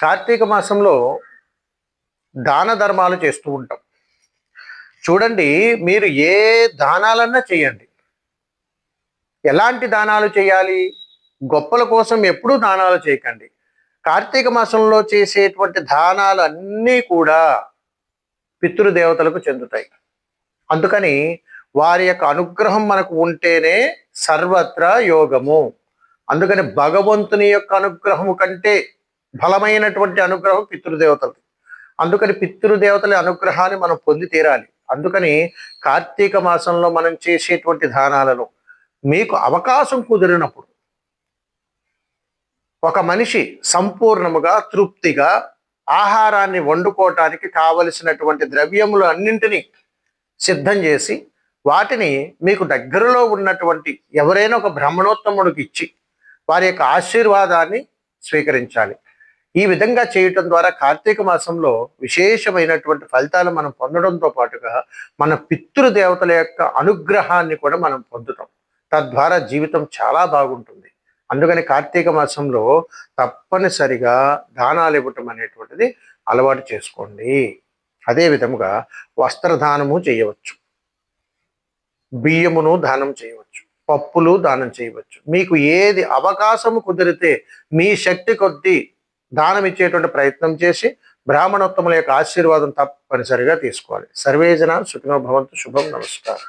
కార్తీక మాసంలో దాన ధర్మాలు చేస్తూ ఉంటాం. చూడండి, మీరు ఏ దానాలన్నా చేయండి. ఎలాంటి దానాలు చేయాలి? గొప్పల కోసం ఎప్పుడూ దానాలు చేయకండి. కార్తీక మాసంలో చేసేటువంటి దానాలు అన్నీ కూడా పితృదేవతలకు చెందుతాయి. అందుకని వారి యొక్క అనుగ్రహం మనకు ఉంటేనే సర్వత్రా యోగము. అందుకని భగవంతుని యొక్క అనుగ్రహము కంటే బలమైనటువంటి అనుగ్రహం పితృదేవతలది. అందుకని పితృదేవతల అనుగ్రహాన్ని మనం పొంది తీరాలి. అందుకని కార్తీక మాసంలో మనం చేసేటువంటి దానాలను మీకు అవకాశం కుదిరినప్పుడు, ఒక మనిషి సంపూర్ణముగా తృప్తిగా ఆహారాన్ని వండుకోవటానికి కావలసినటువంటి ద్రవ్యములు అన్నింటినీ సిద్ధం చేసి వాటిని మీకు దగ్గరలో ఉన్నటువంటి ఎవరైనా ఒక బ్రాహ్మణోత్తముడికి ఇచ్చి వారి యొక్క ఆశీర్వాదాన్ని స్వీకరించాలి. ఈ విధంగా చేయటం ద్వారా కార్తీక మాసంలో విశేషమైనటువంటి ఫలితాలు మనం పొందడంతో పాటుగా మన పితృదేవతల యొక్క అనుగ్రహాన్ని కూడా మనం పొందుతాం. తద్వారా జీవితం చాలా బాగుంటుంది. అందుకని కార్తీక మాసంలో తప్పనిసరిగా దానాలు ఇవ్వటం అనేటువంటిది అలవాటు చేసుకోండి. అదే విధముగా వస్త్రదానము చేయవచ్చు, బియ్యమును దానం చేయవచ్చు, పప్పులు దానం చేయవచ్చు. మీకు ఏది అవకాశము కుదిరితే మీ శక్తి కొద్దీ దానం ఇచ్చేటువంటి ప్రయత్నం చేసి బ్రాహ్మణోత్తముల యొక్క ఆశీర్వాదం తప్పనిసరిగా తీసుకోవాలి. సర్వేజన సుఖినో భవంతు. శుభం. నమస్కారం.